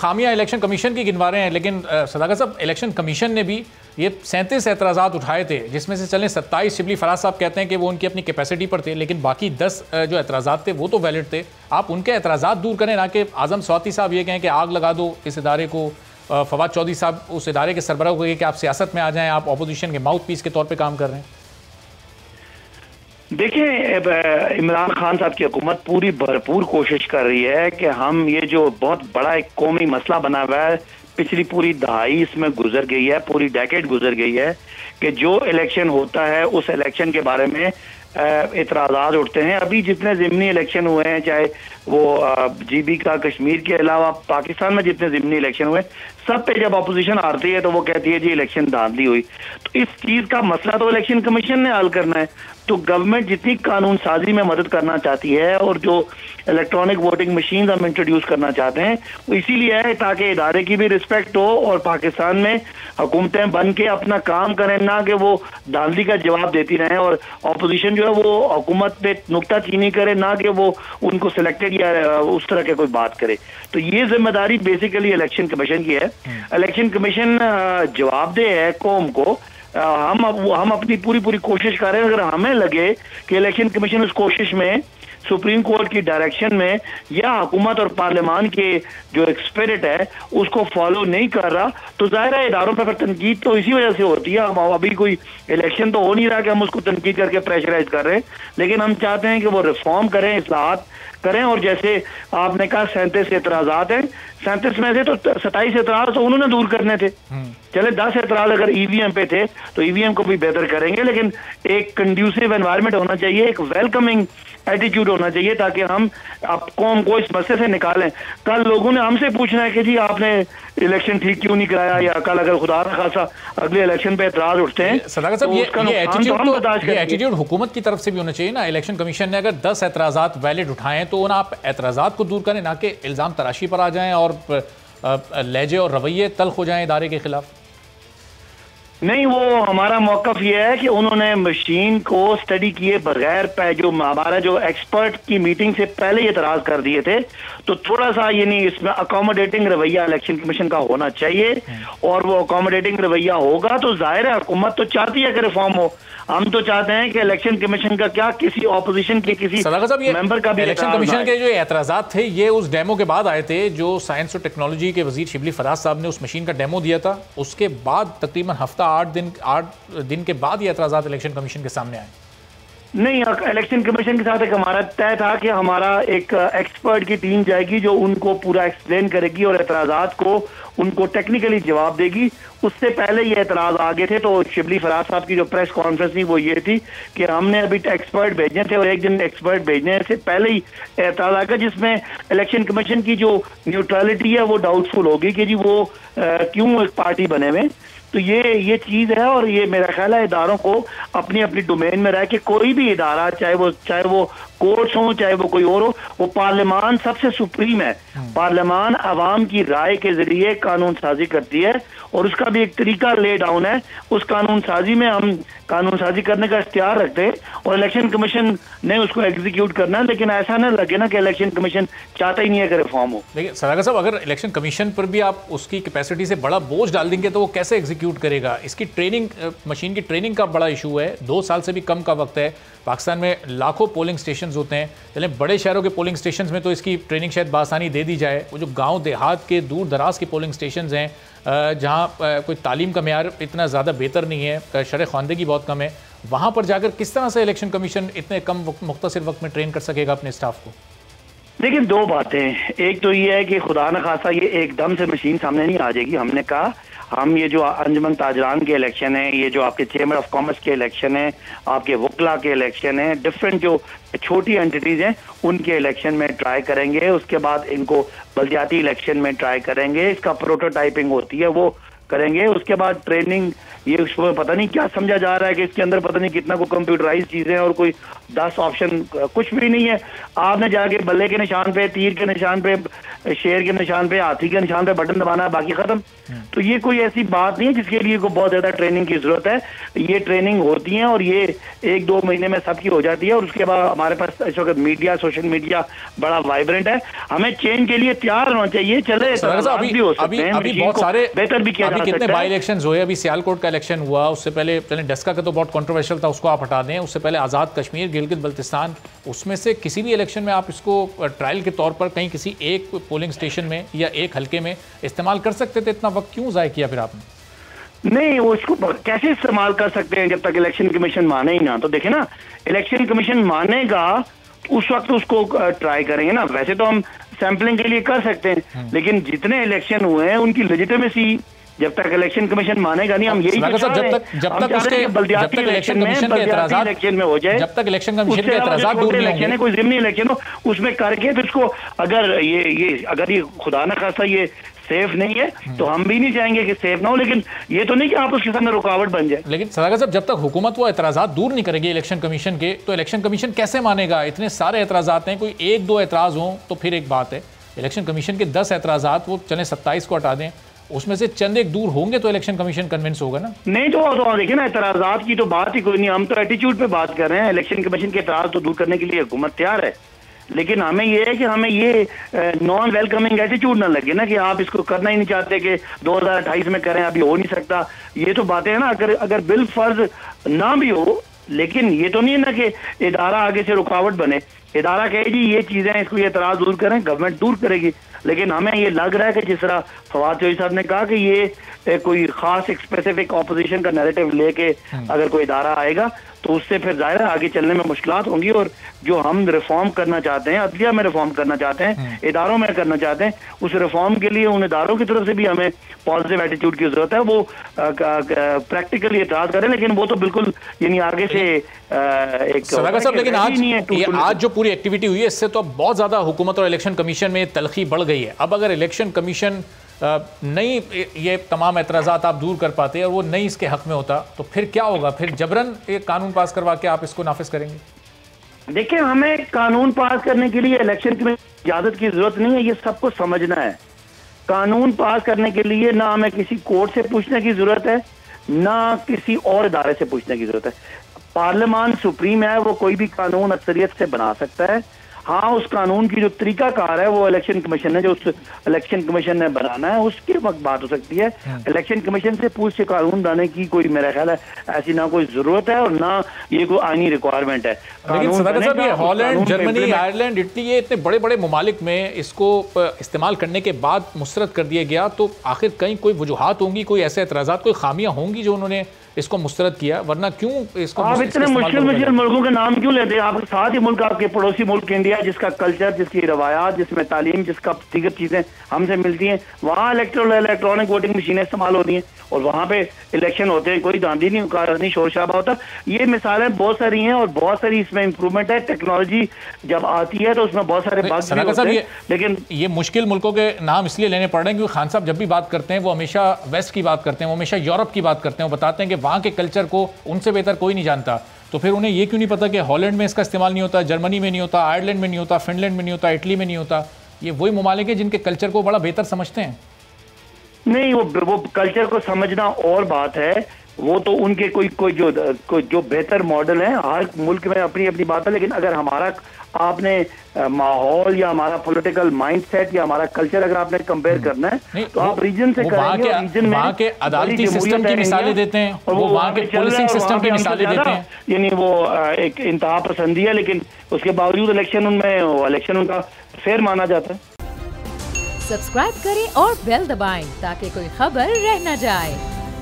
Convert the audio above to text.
खामियां election commission की गिनवा रहे हैं, लेकिन सदाकत साहब, इलेक्शन कमीशन ने भी ये 37 एतराज़ात उठाए थे, जिसमें से चलें 27 शिबली फराज साहब कहते हैं कि वो उनकी अपनी कैपेसिटी पर थे, लेकिन बाकी 10 जो एतराज़ात थे वो तो वैलिड थे। आप उनके एतराज़ात दूर करें, ना कि आज़म स्वाति साहब ये कहें कि आग लगा दो इस इदारे को, फवाद चौधरी साहब उस इदारे के सरबराह को कहें कि आप सियासत में आ जाएं, आप अपोजिशन के माउथ पीस के तौर पर काम कर रहे हैं। देखिए, इमरान खान साहब की हुकूमत पूरी भरपूर कोशिश कर रही है कि हम ये जो बहुत बड़ा एक कौमी मसला बना हुआ है, पिछली पूरी दहाई इसमें गुजर गई है, पूरी डेकेड गुजर गई है कि जो इलेक्शन होता है उस इलेक्शन के बारे में इतराज़ात उठते हैं। अभी जितने ज़िमनी इलेक्शन हुए हैं, चाहे वो जीबी का कश्मीर के अलावा पाकिस्तान में जितने ज़िमनी इलेक्शन हुए, सब पे जब अपोजिशन आती है तो वो कहती है जी इलेक्शन धांधली हुई। तो इस चीज़ का मसला तो इलेक्शन कमीशन ने हल करना है। तो गवर्नमेंट जितनी कानून साजी में मदद करना चाहती है और जो इलेक्ट्रॉनिक वोटिंग मशीन हम इंट्रोड्यूस करना चाहते हैं वो इसीलिए है ताकि इदारे की भी रिस्पेक्ट हो और पाकिस्तान में हुकूमतें बन के अपना काम करें, ना कि वो धांधली का जवाब देती रहें और अपोजिशन जो है वो हुकूमत पे नुक्ताचीनी करे, ना कि वो उनको सिलेक्टेड या उस तरह के कोई बात करे। तो ये जिम्मेदारी बेसिकली इलेक्शन कमीशन की है। इलेक्शन कमीशन जवाबदेह है कौम को। हम अपनी पूरी कोशिश कर रहे हैं। अगर हमें लगे कि इलेक्शन कमीशन उस कोशिश में सुप्रीम कोर्ट की डायरेक्शन में या हुकूमत और पार्लियामान के जो एक स्पिरिट है उसको फॉलो नहीं कर रहा, तो जाहिर है इदारों पर तनकीद तो इसी वजह से होती है। हम अभी कोई इलेक्शन तो हो नहीं रहा कि हम उसको तनकीद करके प्रेशराइज कर रहे हैं, लेकिन हम चाहते हैं कि वो रिफॉर्म करें, इस्लाहात करें। और जैसे आपने कहा 37 एतराज़ात हैं, 37 में से तो 27 एतराज़ तो उन्होंने दूर करने थे। चले 10 एतराज़ अगर ईवीएम पे थे तो ईवीएम को भी बेहतर करेंगे, लेकिन एक कंड्यूसिव एनवायरनमेंट होना चाहिए, एक वेलकमिंग एटीट्यूड होना चाहिए ताकि हम कौम को इस मसले से निकालें। कल लोगों ने हमसे पूछना है कि जी आपने इलेक्शन ठीक क्यों नहीं कराया, या कल अगर खुदा न खासा अगले इलेक्शन पे एतराज उठते हैं सदाकत साहब, ये एटीट्यूड हुकूमत की तरफ से भी होना चाहिए ना। इलेक्शन कमीशन ने अगर 10 एतराज़ात वैलिड उठाएं तो ना आप एतराज़ात को दूर करें, ना कि इल्ज़ाम तराशी पर आ जाएं और लहजे और रवैये तल्ख हो जाएं इदारे के खिलाफ। नहीं, वो हमारा मौक़िफ़ ये है कि उन्होंने मशीन को स्टडी किए बगैर जो हमारा जो एक्सपर्ट की मीटिंग से पहले ही एतराज़ कर दिए थे। तो थोड़ा सा यानी इसमें अकोमोडेटिंग रवैया इलेक्शन कमीशन का होना चाहिए, और वो अकोमोडेटिंग रवैया होगा तो जाहिर है हुकूमत तो चाहती है कि रिफॉर्म हो। हम तो चाहते हैं कि इलेक्शन कमीशन का क्या किसी ऑपोजिशन के किसी मेंबर का भी इलेक्शन कमीशन के जो एतराज़ात थे ये उस डेमो के बाद आए थे जो साइंस और टेक्नोलॉजी के वजीर शिबली फराज साहब ने उस मशीन का डेमो दिया था। उसके बाद तकरीबन हफ्ता 8 दिन के बाद ये एतराज़ात इलेक्शन कमीशन के सामने आए। नहीं, इलेक्शन कमीशन के साथ एक हमारा तय था कि हमारा एक एक्सपर्ट की टीम जाएगी जो उनको पूरा एक्सप्लेन करेगी और एतराज़ात को उनको टेक्निकली जवाब देगी। उससे पहले ये एतराज़ आ गए थे, तो शिबली फराज साहब की जो प्रेस कॉन्फ्रेंस थी वो ये थी कि हमने अभी एक्सपर्ट भेजने थे और एक दिन एक्सपर्ट भेजने से पहले ही एतराज़ आ गया, जिसमें इलेक्शन कमीशन की जो न्यूट्रलिटी है वो डाउटफुल होगी कि जी वो क्यों एक पार्टी बने हुए। तो ये चीज़ है, और ये मेरा ख्याल है इदारों को अपनी अपनी डोमेन में रह के कोई भी इदारा, चाहे वो कोर्ट्स हो चाहे वो कोई और हो, वो पार्लियामान सबसे सुप्रीम है। पार्लियामान अवाम की राय के जरिए कानून साजी करती है और उसका भी एक तरीका ले डाउन है। उस कानून साजी में हम कानून साजी करने का इख्तियार रखते हैं और इलेक्शन कमीशन ने उसको एग्जीक्यूट करना है, लेकिन ऐसा ना लगे ना कि इलेक्शन कमीशन चाहता ही नहीं है कि रिफॉर्म हो। लेकिन सदाकत साहब, अगर इलेक्शन कमीशन पर भी आप उसकी कैपेसिटी से बड़ा बोझ डाल देंगे तो वो कैसे एग्जीक्यूट करेगा? इसकी ट्रेनिंग, मशीन की ट्रेनिंग का बड़ा इशू है। 2 साल से भी कम का वक्त है। पाकिस्तान में लाखों पोलिंग स्टेशन होते हैं, चलें बड़े शहरों के पोलिंग स्टेशन में तो इसकी ट्रेनिंग शायद बासानी दे दी जाए। वो जो गाँव देहात के दूर दराज के पोलिंग स्टेशन हैं जहाँ कोई तालीम का मेयार इतना ज़्यादा बेहतर नहीं है, शरह ख़वानदगी बहुत कम है, वहाँ पर जाकर किस तरह से इलेक्शन कमीशन इतने कम मुख्तसर वक्त में ट्रेन कर सकेगा अपने स्टाफ को? देखिए, 2 बातें। एक तो ये है कि खुदा न खासा ये एकदम से मशीन सामने नहीं आ जाएगी। हमने कहा हम ये जो अंजुमन ताजरान के इलेक्शन है, ये जो आपके चेंबर ऑफ कॉमर्स के इलेक्शन है, आपके वकला के इलेक्शन है, डिफरेंट जो छोटी एंटिटीज हैं उनके इलेक्शन में ट्राई करेंगे। उसके बाद इनको बल्दियाती इलेक्शन में ट्राई करेंगे। इसका प्रोटोटाइपिंग होती है, वो करेंगे। उसके बाद ट्रेनिंग, ये उसमें पता नहीं क्या समझा जा रहा है कि इसके अंदर पता नहीं कितना को कंप्यूटराइज चीजें और कोई 10 ऑप्शन, कुछ भी नहीं है। आपने जाके बल्ले के निशान पे, तीर के निशान पे, शेर के निशान पे, हाथी के निशान पे बटन दबाना है, बाकी खत्म। तो ये कोई ऐसी बात नहीं है जिसके लिए को बहुत ज्यादा ट्रेनिंग की जरूरत है। ये ट्रेनिंग होती है और ये 1-2 महीने में सबकी हो जाती है। और उसके बाद हमारे पास इस वक्त मीडिया, सोशल मीडिया बड़ा वाइब्रेंट है। हमें चेंज के लिए तैयार होना चाहिए। चले अभी बहुत सारे बेहतर भी किया जा सकता है। कितने बाई इलेक्शन हुए, अभी सियालकोट का इलेक्शन हुआ, उससे पहले डस्का का तो बहुत कंट्रोवर्शियल था, उसको आप हटा दें। उससे पहले आज़ाद कश्मीर, गिलगित बल्तिस्तान, उसमें से किसी भी इलेक्शन में आप इसको ट्रायल के तौर पर कहीं किसी एक पोलिंग स्टेशन में या एक हल्के में इस्तेमाल कर सकते थे। इतना वक्त क्यों ज़ाया किया फिर आपने? नहीं, उसको कैसे इस्तेमाल कर सकते हैं जब तक इलेक्शन कमीशन माने ही ना। तो देखे ना, इलेक्शन कमीशन मानेगा उस वक्त उसको ट्राई करेंगे ना। वैसे तो हम सैंपलिंग के लिए कर सकते हैं, लेकिन जितने इलेक्शन हुए हैं उनकी लेजिटिमेसी जब तक इलेक्शन कमीशन मानेगा नहीं, हम यही जब तक इलेक्शन कमीशन के एतराज़ात इलेक्शन में हो जाए, जब तक इलेक्शन कमीशन के एतराज़ात दूर नहीं होंगे, कोई ज़िमनी इलेक्शन हो उसमें करके फिर उसको अगर ये खुदा न खासा ये सेफ नहीं है तो हम भी नहीं चाहेंगे कि सेफ ना हो, लेकिन ये तो नहीं कि आप उसके सामने रुकावट बन जाए। लेकिन सदाकत साहब, जब तक हुकूमत वो एतराज़ात दूर नहीं करेगी इलेक्शन कमीशन के, तो इलेक्शन कमीशन कैसे मानेगा? इतने सारे एतराज़ात हैं, कोई 1-2 एतराज़ हों तो फिर एक बात है। इलेक्शन कमीशन के 10 एतराज़ात, वो चले 27 को हटा दें, उसमें से चंद एक दूर होंगे तो इलेक्शन कमीशन कन्विंस होगा ना। नहीं तो देखिए ना, एतराज़ात की तो बात ही कोई नहीं, हम तो एटीट्यूड पे बात कर रहे हैं। इलेक्शन कमीशन के एतराज़ तो दूर करने के लिए हुकूमत तैयार है, लेकिन हमें ये है कि हमें ये नॉन वेलकमिंग एटीट्यूड ना लगे ना कि आप इसको करना ही नहीं चाहते कि 2028 में करें, अभी हो नहीं सकता। ये तो बातें हैं ना, अगर बिल फर्ज ना भी हो, लेकिन ये तो नहीं है ना कि इदारा आगे से रुकावट बने। इदारा कहे जी ये चीजें, इसको ये एतराज दूर करें, गवर्नमेंट दूर करेगी। लेकिन हमें ये लग रहा है कि जिस तरह फवाद चौधरी साहब ने कहा कि ये कोई खास एक स्पेसिफिक ऑपोजिशन का नैरेटिव लेके अगर कोई इदारा आएगा तो उससे फिर जाहिर है आगे चलने में मुश्किलात होंगी। और जो हम रिफॉर्म करना चाहते हैं, अदलिया में रिफॉर्म करना चाहते हैं, इदारों में करना चाहते हैं, उस रिफॉर्म के लिए उन इदारों की तरफ से भी हमें पॉजिटिव एटीट्यूड की जरूरत है। वो प्रैक्टिकली एतराज करें, लेकिन वो तो बिल्कुल यानी आगे से एक साहब। लेकिन आज जो पूरी एक्टिविटी हुई है, इससे तो अब बहुत ज्यादा हुकूमत और इलेक्शन कमीशन में तलखी बढ़ गई है। अब अगर इलेक्शन कमीशन नहीं ये तमाम एतराज़ात आप दूर कर पाते और वो नहीं इसके हक में होता, तो फिर क्या होगा? फिर जबरन एक कानून पास करवा के आप इसको नाफिज करेंगे? देखिए, हमें कानून पास करने के लिए इलेक्शन की इजाजत की जरूरत नहीं है, ये सबको समझना है। कानून पास करने के लिए ना हमें किसी कोर्ट से पूछने की जरूरत है, ना किसी और इदारे से पूछने की जरूरत है। पार्लियामान सुप्रीम है, वो कोई भी कानून अक्सरियत से बना सकता है। हाँ, उस कानून की जो तरीकाकार है वो इलेक्शन कमीशन ने, जो उस इलेक्शन कमीशन ने बनाना है उसके वक्त बात हो सकती है। इलेक्शन कमीशन से पूछ के कानून बनाने की कोई मेरा ख्याल है ऐसी ना कोई जरूरत है और ना ये कोई आईनी रिक्वायरमेंट है। लेकिन हॉलैंड, जर्मनी, आयरलैंड, इटली, ये इतने बड़े बड़े ममालिक में इसको इस्तेमाल करने के बाद मुस्तरद कर दिया गया, तो आखिर कहीं कोई वजूहात होंगी, कोई ऐसे एतराज़ात, कोई खामियां होंगी जो उन्होंने इसको मुस्तरद किया, वरना क्यों इसको आप इतने मुश्किल मुल्कों के नाम क्यों लेते हैं? आपके साथ ही मुल्क, आपके पड़ोसी मुल्क इंडिया, जिसका कल्चर, जिसकी रवायात, जिसमें तालीम, जिसका दीगर चीजें हमसे मिलती हैं, वहाँ इलेक्ट्रॉनिक वोटिंग मशीनें इस्तेमाल होती हैं और वहाँ पे इलेक्शन होते हैं, कोई दांधी नहीं, शोर शराबा होता। ये मिसालें बहुत सारी हैं और बहुत सारी इसमें इंप्रूवमेंट है। टेक्नोलॉजी जब आती है तो उसमें बहुत सारे बात भी होते हैं, लेकिन ये मुश्किल मुल्कों के नाम इसलिए लेने पड़ रहे हैं क्योंकि खान साहब जब भी बात करते हैं वो हमेशा वेस्ट की बात करते हैं, वो हमेशा यूरोप की बात करते हैं, वो बताते हैं कि वहाँ के कल्चर को उनसे बेहतर कोई नहीं जानता। तो फिर उन्हें ये क्यों नहीं पता कि हॉलैंड में इसका इस्तेमाल नहीं होता, जर्मनी में नहीं होता, आयरलैंड में नहीं होता, फिनलैंड में नहीं होता, इटली में नहीं होता? ये वही ममालिक हैं जिनके कल्चर को बड़ा बेहतर समझते हैं। नहीं, वो कल्चर को समझना और बात है, वो तो उनके कोई जो बेहतर मॉडल है। हर मुल्क में अपनी अपनी बात है, लेकिन अगर हमारा आपने माहौल या हमारा पॉलिटिकल माइंडसेट या हमारा कल्चर अगर आपने कंपेयर करना है तो आप रीजन से करेंगे। रीजन में वहाँ के अदालती सिस्टम की मिसालें देते हैं और वो वहाँ के पुलिसिंग सिस्टम की मिसालें देते हैं। यानी वो एक इंतहा पसंदी है, लेकिन उसके बावजूद इलेक्शन उनका फेयर माना जाता है। सब्सक्राइब करें और बेल दबाएं ताकि कोई खबर रह न जाए।